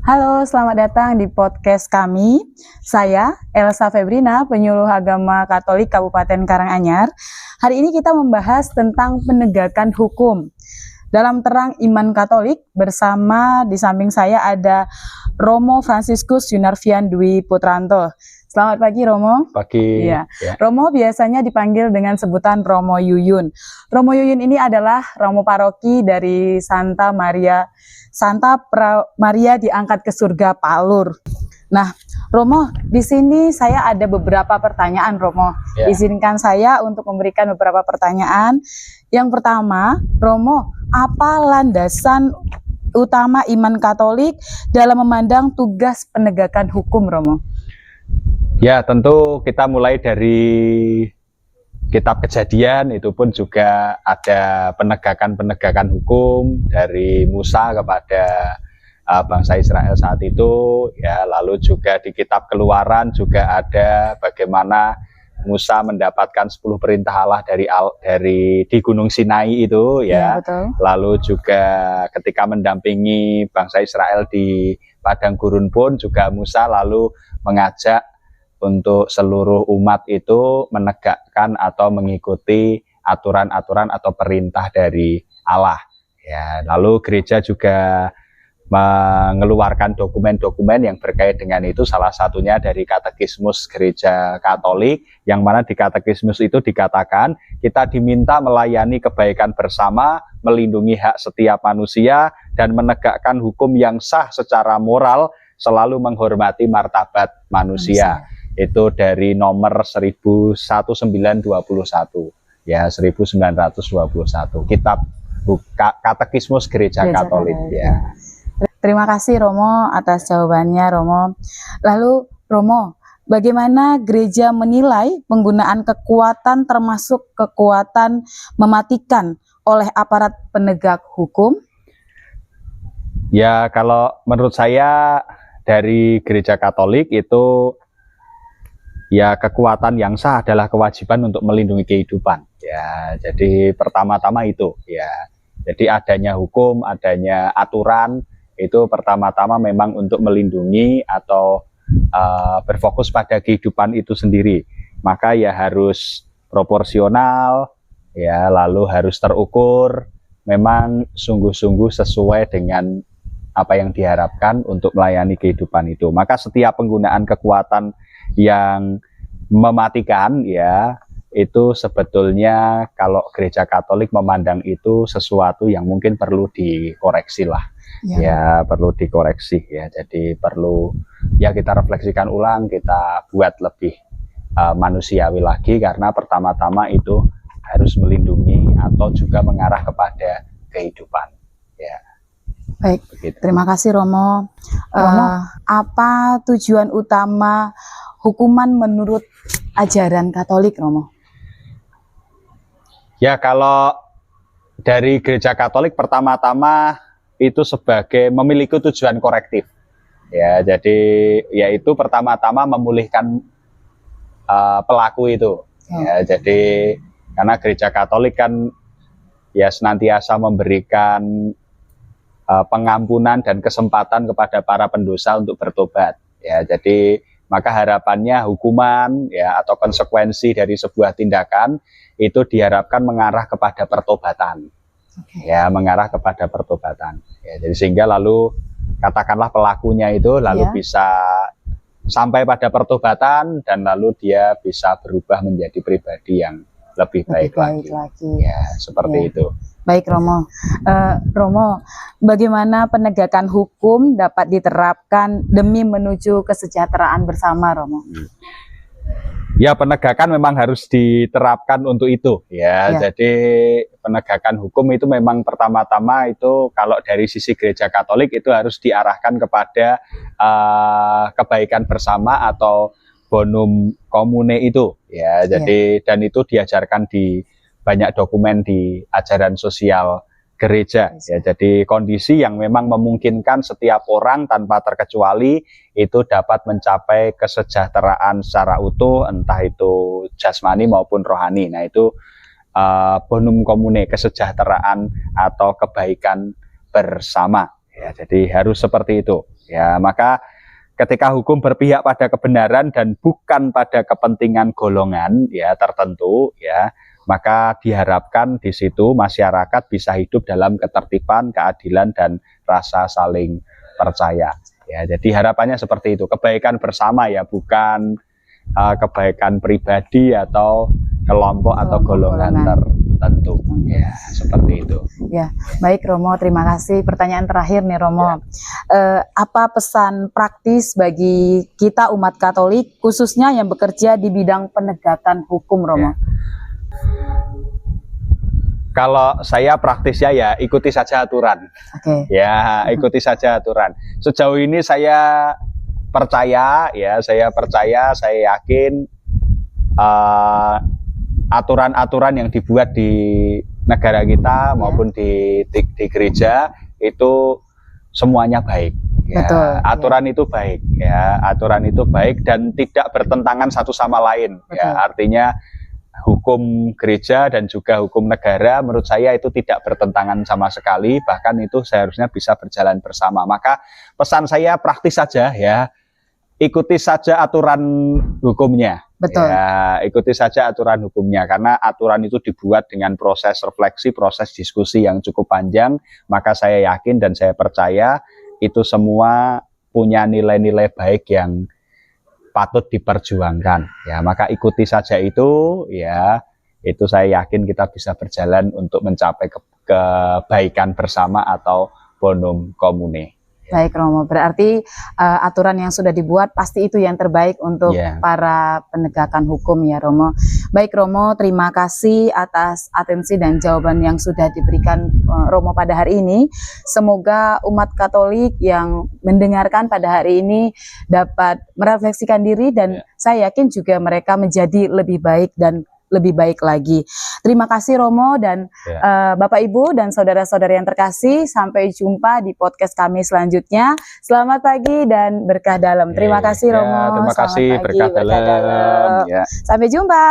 Halo, selamat datang di podcast kami. Saya Elsa Febrina, penyuluh agama Katolik Kabupaten Karanganyar. Hari ini kita membahas tentang penegakan hukum dalam terang iman Katolik. Bersama di samping saya ada Romo Franciscus Yunarvian Dwi Putranto. Selamat pagi, Romo. Pagi. Ya. Romo biasanya dipanggil dengan sebutan Romo Yuyun. Romo Yuyun ini adalah Romo Paroki dari Santa Maria diangkat ke surga Palur. Nah, Romo, di sini saya ada beberapa pertanyaan, Romo. Izinkan saya untuk memberikan beberapa pertanyaan. Yang pertama, Romo, apa landasan utama iman Katolik dalam memandang tugas penegakan hukum, Romo? Ya, tentu kita mulai dari Kitab Kejadian, itu pun juga ada penegakan hukum dari Musa kepada bangsa Israel saat itu, ya. Lalu juga di Kitab Keluaran juga ada bagaimana Musa mendapatkan 10 perintah Allah di Gunung Sinai itu, ya. Betul. Lalu juga ketika mendampingi bangsa Israel di padang gurun pun juga Musa lalu mengajak untuk seluruh umat itu menegakkan atau mengikuti aturan-aturan atau perintah dari Allah. Ya, lalu gereja juga mengeluarkan dokumen-dokumen yang berkait dengan itu, salah satunya dari Katekismus Gereja Katolik, yang mana di Katekismus itu dikatakan kita diminta melayani kebaikan bersama, melindungi hak setiap manusia, dan menegakkan hukum yang sah secara moral, selalu menghormati martabat manusia. Itu dari nomor 1921, ya, 1921, Kitab Katekismus Gereja Katolik, ya. Terima kasih, Romo, atas jawabannya, Romo. Lalu, Romo, bagaimana gereja menilai penggunaan kekuatan termasuk kekuatan mematikan oleh aparat penegak hukum? Ya, kalau menurut saya dari Gereja Katolik itu, ya, kekuatan yang sah adalah kewajiban untuk melindungi kehidupan. Ya, jadi pertama-tama itu, ya. Jadi adanya hukum, adanya aturan itu pertama-tama memang untuk melindungi atau berfokus pada kehidupan itu sendiri. Maka ya harus proporsional, ya, lalu harus terukur, memang sungguh-sungguh sesuai dengan apa yang diharapkan untuk melayani kehidupan itu. Maka setiap penggunaan kekuatan yang mematikan, ya, itu sebetulnya kalau Gereja Katolik memandang itu sesuatu yang mungkin perlu dikoreksi lah, ya, perlu dikoreksi, ya. Jadi perlu, ya, kita refleksikan ulang, kita buat lebih manusiawi lagi, karena pertama-tama itu harus melindungi atau juga mengarah kepada kehidupan, ya. Baik, begitu. Terima kasih, Romo. Apa tujuan utama hukuman menurut ajaran Katolik, Romo? Ya, kalau dari Gereja Katolik pertama-tama itu sebagai memiliki tujuan korektif. Ya, jadi yaitu pertama-tama memulihkan pelaku itu. Ya, jadi karena Gereja Katolik kan ya senantiasa memberikan pengampunan dan kesempatan kepada para pendosa untuk bertobat. Ya, jadi maka harapannya hukuman, ya, atau konsekuensi dari sebuah tindakan itu diharapkan mengarah kepada pertobatan. Ya, mengarah kepada pertobatan. Ya, jadi sehingga lalu katakanlah pelakunya itu lalu bisa sampai pada pertobatan dan lalu dia bisa berubah menjadi pribadi yang lebih baik lagi. Ya, seperti itu. Baik, Romo. Romo, bagaimana penegakan hukum dapat diterapkan demi menuju kesejahteraan bersama, Romo? Ya, penegakan memang harus diterapkan untuk itu, ya. Jadi penegakan hukum itu memang pertama-tama itu kalau dari sisi Gereja Katolik itu harus diarahkan kepada kebaikan bersama atau bonum commune itu, ya. Jadi dan itu diajarkan di banyak dokumen di ajaran sosial gereja, ya. Jadi kondisi yang memang memungkinkan setiap orang tanpa terkecuali itu dapat mencapai kesejahteraan secara utuh, entah itu jasmani maupun rohani. Nah, itu bonum commune, kesejahteraan atau kebaikan bersama, ya. Jadi harus seperti itu, Ya, maka ketika hukum berpihak pada kebenaran dan bukan pada kepentingan golongan ya tertentu ya, maka diharapkan di situ masyarakat bisa hidup dalam ketertiban, keadilan dan rasa saling percaya. Ya, jadi harapannya seperti itu, kebaikan bersama ya, bukan kebaikan pribadi atau kelompok atau golongan tertentu. Ya, seperti itu. Ya, baik Romo, terima kasih. Pertanyaan terakhir nih Romo, apa pesan praktis bagi kita umat Katolik, khususnya yang bekerja di bidang penegakan hukum, Romo? Ya. Kalau saya praktisnya ya ikuti saja aturan. Oke. Ya, ikuti saja aturan. Sejauh ini saya percaya, saya yakin aturan-aturan yang dibuat di negara kita maupun di gereja itu semuanya baik. Ya, betul. Aturan itu baik, ya, aturan itu baik dan tidak bertentangan satu sama lain. Betul. Ya, artinya hukum gereja dan juga hukum negara menurut saya itu tidak bertentangan sama sekali, bahkan itu seharusnya bisa berjalan bersama. Maka pesan saya praktis saja ya, ikuti saja aturan hukumnya. Betul. Ya, ikuti saja aturan hukumnya karena aturan itu dibuat dengan proses refleksi, proses diskusi yang cukup panjang, maka saya yakin dan saya percaya itu semua punya nilai-nilai baik yang patut diperjuangkan. Ya, maka ikuti saja itu ya. Itu saya yakin kita bisa berjalan untuk mencapai kebaikan bersama atau bonum commune. Baik Romo, berarti aturan yang sudah dibuat pasti itu yang terbaik untuk para penegakan hukum ya Romo. Baik Romo, terima kasih atas atensi dan jawaban yang sudah diberikan Romo pada hari ini. Semoga umat Katolik yang mendengarkan pada hari ini dapat merefleksikan diri dan saya yakin juga mereka menjadi lebih baik dan lebih baik lagi. Terima kasih Romo dan Bapak Ibu dan saudara-saudara yang terkasih. Sampai jumpa di podcast kami selanjutnya. Selamat pagi dan berkah dalam. Terima kasih Romo. Terima kasih, berkah dalam. Sampai jumpa.